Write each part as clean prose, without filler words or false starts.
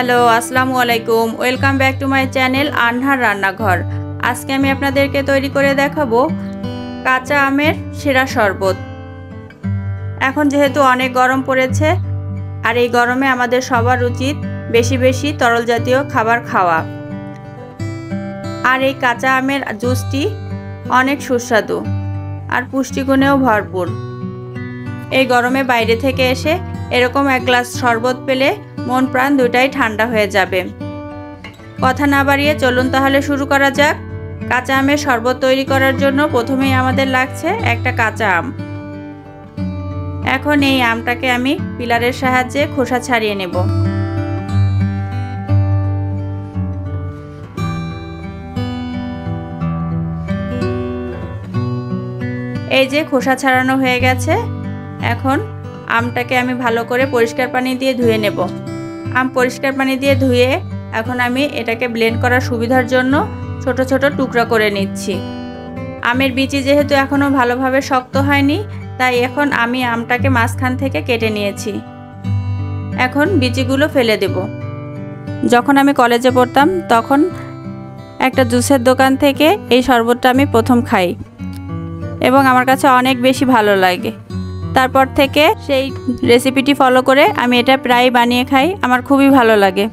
Hello আসসালামু আলাইকুম, welcome back to my channel আনহার রান্নাঘর। আজকে আমি আপনাদেরকে তৈরি করে দেখাবো কাঁচা আমের সেরা শরবত। এখন যেহেতু অনেক গরম পড়েছে আর এই গরমে আমাদের সবার উচিত বেশি বেশি তরল জাতীয় খাবার খাওয়া। আর এই কাঁচা আমের জুসটি অনেক সুস্বাদু আর পুষ্টিগুণেও ভরপুর। এই গরমে বাইরে থেকে এসে এরকম এক গ্লাস শরবত পেলে মন প্রাণ দুটাই ঠান্ডা হয়ে যাবে। কথা না বাড়িয়ে চলুন তাহলে শুরু করা যাক। কাঁচা আমের শরবত তৈরি করার জন্য প্রথমেই আমাদের লাগছে একটা কাঁচা আম। এখন এই আমটাকে আমি পিলারের সাহায্যে খোসা ছাড়িয়ে নেব। এই যে খোসা ছাড়ানো হয়ে গেছে। এখন আমটাকে আমি ভালো করে পরিষ্কার পানি দিয়ে ধুয়ে নেব। আম পরিষ্কার পানি দিয়ে ধুয়ে এখন আমি এটাকে ব্লেন্ড করার সুবিধার জন্য ছোট ছোট টুকরা করে নিচ্ছি। আমের বিচি যেহেতু এখনও ভালোভাবে শক্ত হয়নি, তাই এখন আমি আমটাকে মাঝখান থেকে কেটে নিয়েছি। এখন বিচিগুলো ফেলে দেব। যখন আমি কলেজে পড়তাম তখন একটা জুসের দোকান থেকে এই শরবতটা আমি প্রথম খাই এবং আমার কাছে অনেক বেশি ভালো লাগে। তারপর থেকে সেই রেসিপিটি ফলো করে আমি এটা প্রায় বানিয়ে খাই। আমার খুবই ভালো লাগে।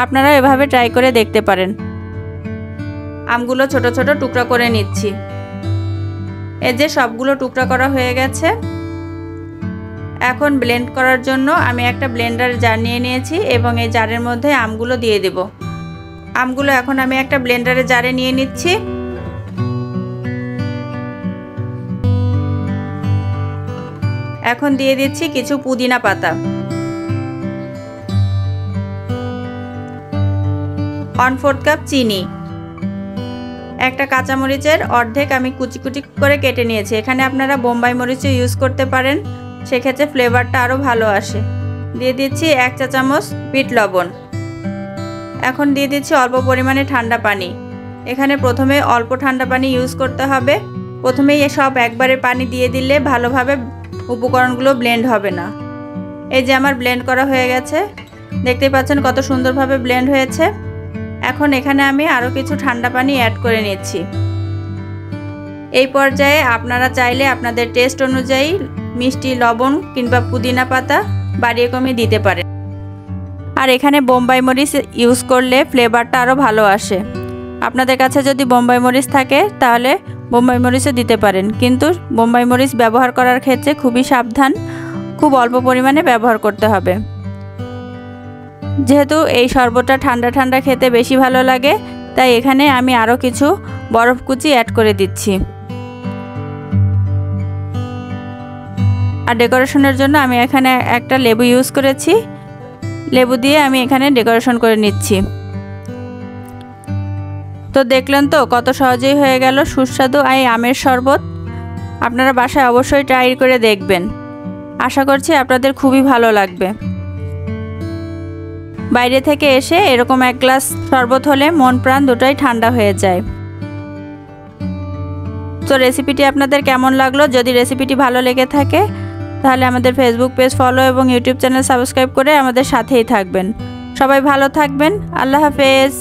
আপনারা এভাবে ট্রাই করে দেখতে পারেন। আমগুলো ছোট ছোট টুকরা করে নিচ্ছি। এই যে সবগুলো টুকরা করা হয়ে গেছে। এখন ব্লেন্ড করার জন্য আমি একটা ব্লেন্ডার জার নিয়ে নিয়েছি এবং এই জারের মধ্যে আমগুলো দিয়ে দেব। আমগুলো এখন আমি একটা ব্লেন্ডারের জারে নিয়ে নিচ্ছি। এখন দিয়ে দিচ্ছি কিছু পুদিনা পাতা, 1/4 কাপ চিনি, একটা কাঁচামরিচের অর্ধেক আমি কুচি কুচি করে কেটে নিয়েছি। এখানে আপনারা বোম্বাই মরিচও ইউজ করতে পারেন, সেক্ষেত্রে ফ্লেভারটা আরও ভালো আসে। দিয়ে দিচ্ছি 1 চা চামচ বিট লবণ। এখন দিয়ে দিচ্ছি অল্প পরিমাণে ঠান্ডা পানি। এখানে প্রথমে অল্প ঠান্ডা পানি ইউজ করতে হবে। প্রথমেই সব একবারে পানি দিয়ে দিলে ভালোভাবে উপকরণগুলো ব্লেন্ড হবে না। এই যে আমার ব্লেন্ড করা হয়ে গেছে, দেখতেই পাচ্ছেন কত সুন্দরভাবে ব্লেন্ড হয়েছে। এখন এখানে আমি আরও কিছু ঠান্ডা পানি অ্যাড করে নিচ্ছি। এই পর্যায়ে আপনারা চাইলে আপনাদের টেস্ট অনুযায়ী মিষ্টি, লবণ কিংবা পুদিনা পাতা বাড়িয়ে কমিয়ে দিতে পারেন। আর এখানে বোম্বাই মরিচ ইউজ করলে ফ্লেভারটা আরও ভালো আসে। আপনাদের কাছে যদি বোম্বাই মরিচ থাকে তাহলে বোম্বাই মরিচও দিতে পারেন, কিন্তু বোম্বাই মরিচ ব্যবহার করার ক্ষেত্রে খুবই সাবধান, খুব অল্প পরিমাণে ব্যবহার করতে হবে। যেহেতু এই শরবতটা ঠান্ডা ঠান্ডা খেতে বেশি ভালো লাগে, তাই এখানে আমি আরও কিছু বরফ কুচি অ্যাড করে দিচ্ছি। আর ডেকোরেশনের জন্য আমি এখানে একটা লেবু ইউজ করেছি। লেবু দিয়ে আমি এখানে ডেকোরেশন করে নিচ্ছি। তো দেখলেন তো কত সহজেই হয়ে গেল সুস্বাদু এই আমের শরবত। আপনারা বাসায় অবশ্যই ট্রাই করে দেখবেন। আশা করছি আপনাদের খুবই ভালো লাগবে। বাইরে থেকে এসে এরকম এক গ্লাস শরবত হলে মন প্রাণ দুটোই ঠান্ডা হয়ে যায়। তো রেসিপিটি আপনাদের কেমন লাগলো? যদি রেসিপিটি ভালো লেগে থাকে তাহলে আমাদের ফেসবুক পেজ ফলো এবং ইউটিউব চ্যানেল সাবস্ক্রাইব করে আমাদের সাথেই থাকবেন। সবাই ভালো থাকবেন। আল্লাহ হাফেজ।